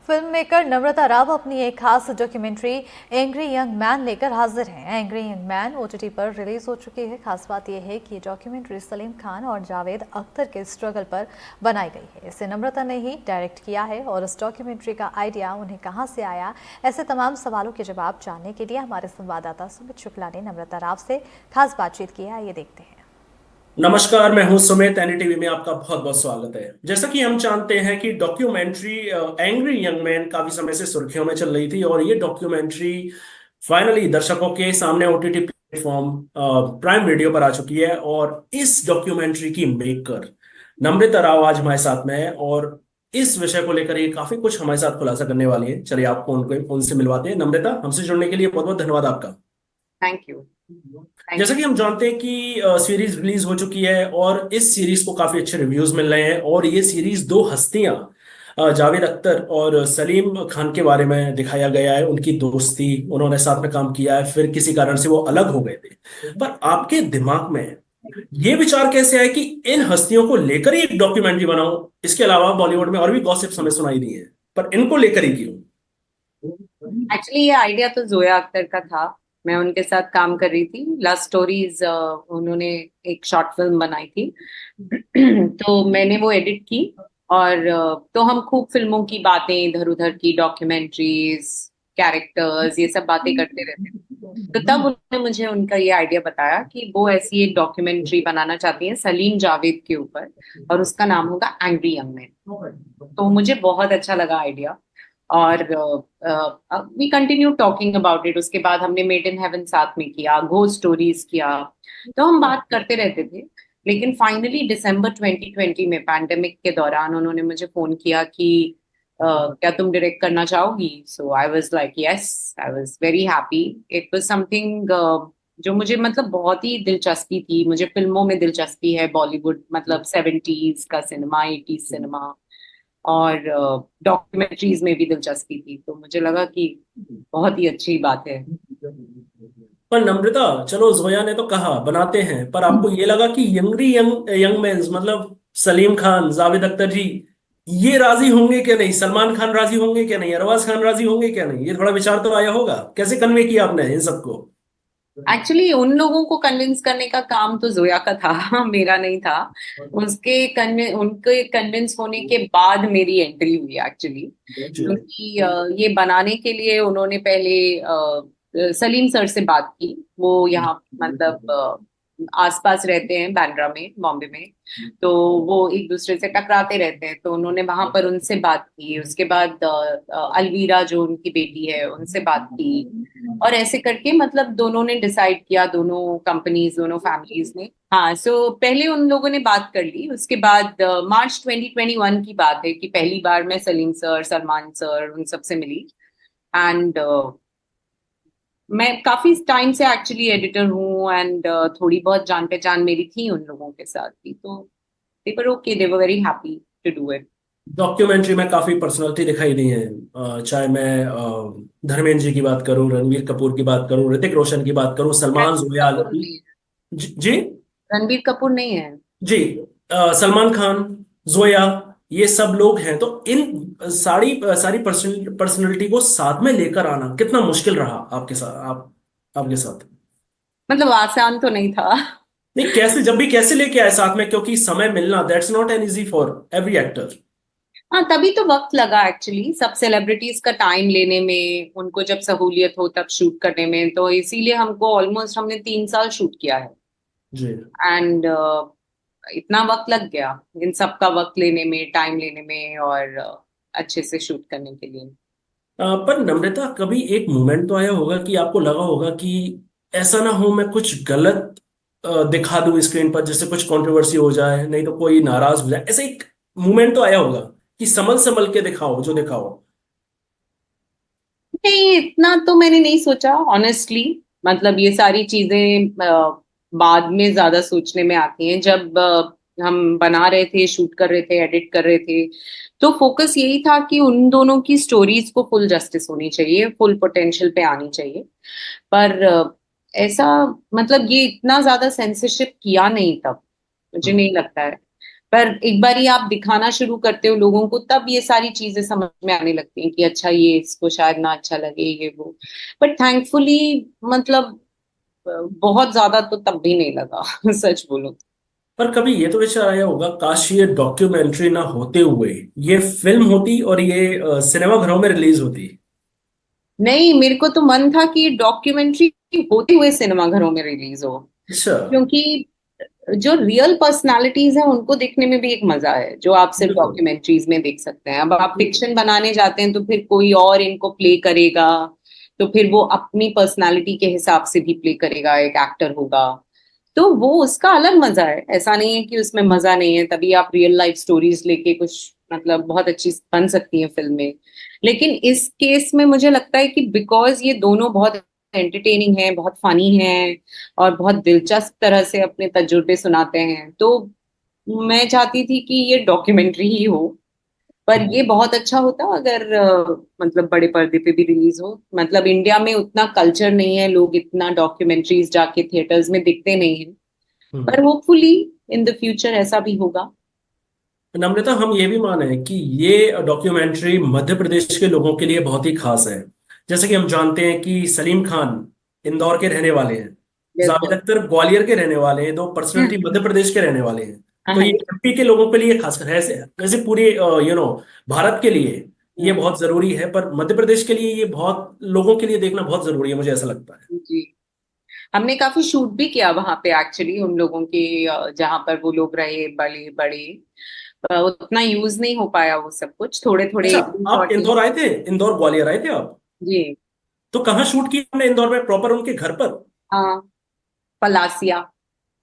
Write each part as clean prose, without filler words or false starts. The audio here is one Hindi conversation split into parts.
फिल्म मेकर नम्रता राव अपनी एक खास डॉक्यूमेंट्री एंग्री यंग मैन लेकर हाजिर हैं। एंग्री यंग मैन ओटीटी पर रिलीज हो चुकी है। खास बात यह है कि ये डॉक्यूमेंट्री सलीम खान और जावेद अख्तर के स्ट्रगल पर बनाई गई है। इसे नम्रता ने ही डायरेक्ट किया है और इस डॉक्यूमेंट्री का आइडिया उन्हें कहां से आया, ऐसे तमाम सवालों के जवाब जानने के लिए हमारे संवाददाता सुमित शुक्ला ने नम्रता राव से खास बातचीत की है। ये देखते हैं। नमस्कार, मैं हूं सुमित। एनडीटीवी में आपका बहुत बहुत स्वागत है। जैसा कि हम जानते हैं कि डॉक्यूमेंट्री एंग्री यंग मैन काफी समय से सुर्खियों में चल रही थी और ये डॉक्यूमेंट्री फाइनली दर्शकों के सामने ओटीटी प्लेटफॉर्म प्राइम वीडियो पर आ चुकी है। और इस डॉक्यूमेंट्री की मेकर नम्रता राव आज हमारे साथ में है और इस विषय को लेकर ये काफी कुछ हमारे साथ खुलासा करने वाली है। चलिए आपको उनसे मिलवाते हैं। नम्रता, हमसे जुड़ने के लिए बहुत बहुत धन्यवाद आपका। Thank you. थैंक जैसा कि हम जानते हैं कि सीरीज रिलीज हो चुकी है और इस सीरीज को काफी अच्छे रिव्यूज मिल रहे हैं। और ये सीरीज दो हस्तियां जावेद अख्तर और सलीम खान के बारे में दिखाया गया है। उनकी दोस्ती, उन्होंने साथ में काम किया है, फिर किसी कारण से वो अलग हो गए थे। पर आपके दिमाग में ये विचार कैसे आया कि इन हस्तियों को लेकर ही एक डॉक्यूमेंट्री बनाओ? इसके अलावा बॉलीवुड में और भी गॉसिप्स हमें सुनाई दी है, पर इनको लेकर ही क्यों? एक्चुअली ये आइडिया तो जोया अख्तर का था। मैं उनके साथ काम कर रही थी। लव स्टोरीज उन्होंने एक शॉर्ट फिल्म बनाई थी। तो मैंने वो एडिट की और तो हम खूब फिल्मों की बातें, इधर उधर की डॉक्यूमेंट्रीज, कैरेक्टर्स, ये सब बातें करते रहते थे। तो तब उन्होंने मुझे उनका ये आइडिया बताया कि वो ऐसी एक डॉक्यूमेंट्री बनाना चाहती हैं सलीम जावेद के ऊपर, और उसका नाम होगा एंग्री यंग मैन। तो मुझे बहुत अच्छा लगा आइडिया। और we continue talking about it. उसके बाद हमने मेड इन हेवन साथ में किया, घोस्ट स्टोरीज किया। तो हम बात करते रहते थे। लेकिन फाइनली दिसंबर 2020 में पैंडेमिक के दौरान उन्होंने मुझे फोन किया कि क्या तुम डायरेक्ट करना चाहोगी? So I was like yes. I was very happy. It was something जो मुझे मतलब बहुत ही दिलचस्पी थी। मुझे फिल्मों में दिलचस्पी है, बॉलीवुड मतलब 70s का सिनेमा, 80s सिनेमा, और डॉक्यूमेंट्रीज में भी दिलचस्पी थी। तो मुझे लगा कि बहुत ही अच्छी बात है। पर नम्रता, चलो जोया ने तो कहा बनाते हैं, पर आपको ये लगा कि यंगरी यंग यंग मेंस मतलब सलीम खान, जावेद अख्तर जी, ये राजी होंगे क्या नहीं? सलमान खान राजी होंगे क्या नहीं? अरबाज खान राजी होंगे क्या नहीं? ये थोड़ा विचार तो आया होगा। कैसे कन्वे किया आपने इन सबको? एक्चुअली उन लोगों को कन्विंस करने का काम तो जोया का था, मेरा नहीं था। उनके कन्विंस होने के बाद मेरी एंट्री हुई एक्चुअली। जी। क्योंकि ये बनाने के लिए उन्होंने पहले सलीम सर से बात की। वो यहाँ मतलब आसपास रहते हैं, बांद्रा में, बॉम्बे में। तो वो एक दूसरे से टकराते रहते हैं। तो उन्होंने वहां पर उनसे बात की। उसके बाद अलवीरा जो उनकी बेटी है, उनसे बात की। और ऐसे करके मतलब दोनों ने डिसाइड किया, दोनों कंपनीज, दोनों फैमिलीज ने। हाँ, सो पहले उन लोगों ने बात कर ली। उसके बाद मार्च 2021 की बात है कि पहली बार मैं सलीम सर, सलमान सर, उन सबसे मिली। एंड मैं काफी टाइम से एक्चुअली एडिटर हूँ। एंड थोड़ी बहुत जान पहचान मेरी थी उन लोगों के साथ भी। तो they were okay, they were very happy to do it. Documentary में काफी पर्सनालिटी दिखाई दी है। चाहे मैं धर्मेंद्र जी की बात करूं, रणवीर कपूर की बात करूं, ऋतिक रोशन की बात करूं, सलमान, रणबीर जोया। कपूर नहीं है। जी। रणबीर कपूर नहीं है। जी। सलमान खान, जोया, ये सब लोग हैं। तो इन सारी सारी पर्सनैलिटी को साथ में लेकर आना कितना मुश्किल रहा आपके साथ? आपके साथ? मतलब आसान तो नहीं था। नहीं, कैसे, जब भी कैसे लेके आए साथ में? क्योंकि समय मिलना that's not an easy for every actor. हाँ, तभी तो वक्त लगा एक्चुअली सब सेलिब्रिटीज का टाइम लेने में, उनको जब सहूलियत हो तब शूट करने में। तो इसीलिए हमको ऑलमोस्ट हमने 3 साल शूट किया है। जी। एंड इतना वक्त लग गया इन सब का वक्त लेने में, टाइम लेने में, और अच्छे से शूट करने के लिए। पर नम्रता, कभी एक मोमेंट तो आया होगा कि आपको लगा होगा कि ऐसा ना हो मैं कुछ गलत दिखा दूं स्क्रीन पर, जिससे कुछ कंट्रोवर्सी हो जाए, नहीं तो कोई नाराज हो जाए। ऐसा एक मोमेंट तो आया होगा कि संभल संभल के दिखाओ जो दिखाओ। नहीं, इतना तो मैंने नहीं सोचा ऑनेस्टली। मतलब ये सारी चीजें बाद में ज्यादा सोचने में आती हैं। जब हम बना रहे थे, शूट कर रहे थे, एडिट कर रहे थे, तो फोकस यही था कि उन दोनों की स्टोरीज को फुल जस्टिस होनी चाहिए, फुल पोटेंशियल पे आनी चाहिए। पर ऐसा मतलब ये इतना ज्यादा सेंसरशिप किया नहीं तब, मुझे नहीं लगता है। पर एक बार ही आप दिखाना शुरू करते हो लोगों को, तब ये सारी चीजें समझ में आने लगती हैं कि अच्छा ये इसको शायद ना अच्छा लगे ये वो। बट थैंकफुली मतलब बहुत ज्यादा तो तब भी नहीं लगा सच बोलो। पर कभी ये तो विचार आया होगा, काश ये डॉक्यूमेंट्री ना होते हुए ये फिल्म होती और ये सिनेमा घरों में रिलीज होती। नहीं, मेरे को तो मन था कि डॉक्यूमेंट्री होते हुए सिनेमाघरों में रिलीज हो, अच्छा। क्योंकि जो रियल पर्सनालिटीज हैं उनको देखने में भी एक मजा है, जो आप सिर्फ बिल्कुल। डॉक्यूमेंट्रीज में देख सकते हैं। अब आप फिक्शन बनाने जाते हैं तो फिर कोई और इनको प्ले करेगा, तो फिर वो अपनी पर्सनालिटी के हिसाब से भी प्ले करेगा, एक एक्टर होगा, तो वो उसका अलग मजा है। ऐसा नहीं है कि उसमें मजा नहीं है, तभी आप रियल लाइफ स्टोरीज लेके कुछ मतलब बहुत अच्छी बन सकती हैं फिल्में। लेकिन इस केस में मुझे लगता है कि बिकॉज ये दोनों बहुत एंटरटेनिंग हैं, बहुत फनी हैं और बहुत दिलचस्प तरह से अपने तजुर्बे सुनाते हैं, तो मैं चाहती थी कि ये डॉक्यूमेंट्री ही हो। पर ये बहुत अच्छा होता अगर मतलब बड़े पर्दे पे भी रिलीज हो। मतलब इंडिया में उतना कल्चर नहीं है, लोग इतना डॉक्यूमेंट्रीज जाके थिएटर्स में देखते नहीं हैं, हम्म। पर होपफुली इन द फ्यूचर ऐसा भी होगा। नम्रता, हम ये भी माने कि ये डॉक्यूमेंट्री मध्य प्रदेश के लोगों के लिए बहुत ही खास है। जैसे कि हम जानते हैं कि सलीम खान इंदौर के रहने वाले हैं, जावेद बिल्कुल। अख्तर ग्वालियर के रहने वाले हैं, दो पर्सनैलिटी हम्म। मध्य प्रदेश के रहने वाले हैं। तो हाँ ये जी। एमपी के लोगों के लिए खासकर है, वैसे वैसे पूरे भारत के लिए ये हम्म, बहुत जरूरी है, पर मध्य प्रदेश के लिए ये बहुत लोगों के लिए देखना बहुत जरूरी है, मुझे ऐसा लगता है। जी। हमने काफी शूट भी किया वहां पे एक्चुअली, उन लोगों के जहाँ पर वो लोग रहे बड़े बड़े, उतना यूज नहीं हो पाया वो सब कुछ, थोड़े थोड़े अच्छा, एक दो आप शॉट लिए। इंदौर आए थे? इंदौर ग्वालियर आए थे आप? जी। तो कहाँ शूट किया आपने इंदौर में, प्रॉपर उनके घर पर? हाँ, पलासिया।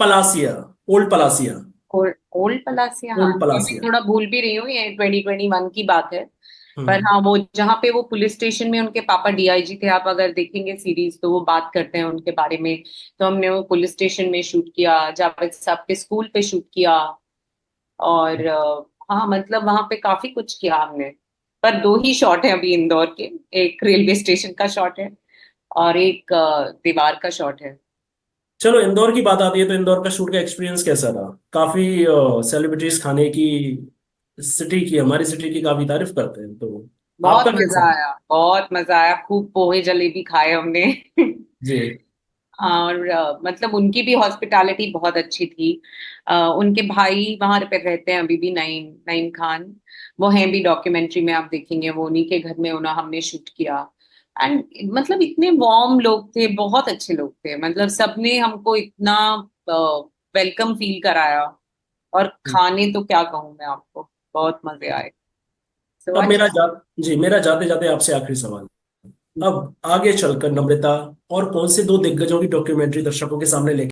पलासिया, ओल्ड पलासिया। ओल्ड पलासिया, हाँ ओल्ड ये मैं पलासिया। थोड़ा भूल भी रही हूँ, ये 2021 की बात है। पर हम्म। हाँ, वो जहाँ पे वो पुलिस स्टेशन में उनके पापा डीआईजी थे, आप अगर देखेंगे सीरीज तो वो बात करते हैं उनके बारे में। तो हमने वो पुलिस स्टेशन में शूट किया, जावेद साहब के स्कूल पे शूट किया, और हाँ मतलब वहां पे काफी कुछ किया हमने। पर दो ही शॉट है अभी इंदौर के, एक रेलवे स्टेशन का शॉट है और एक दीवार का शॉट है। चलो, इंदौर की बात आती है तो इंदौर का शूट का एक्सपीरियंस कैसा रहा? काफी सेलिब्रिटीज खाने की सिटी की, हमारी सिटी की काफी तारीफ करते हैं, तो बहुत आपका मजा कैसा? आया, बहुत मजा आया, खूब पोहे जलेबी खाए हमने जी। और मतलब उनकी भी हॉस्पिटैलिटी बहुत अच्छी थी। उनके भाई वहां पे रहते हैं अभी भी, नईम नईम खान, वो हैं भी डॉक्यूमेंट्री में, आप देखेंगे वो उन्हीं के घर में उन्हें हमने शूट किया। एंड मतलब इतने वार्म लोग थे, बहुत अच्छे लोग थे, मतलब सबने हमको इतना वेलकम फील कराया। और खाने तो क्या कहूँ मैं आपको, बहुत मजे आए। सो अब मेरा अच्छा। जा जी, मेरा जाते जाते आपसे आखिरी सवाल। अब आगे चलकर नम्रता और कौन से दो दिग्गजों की डॉक्यूमेंट्री दर्शकों के सामने लेके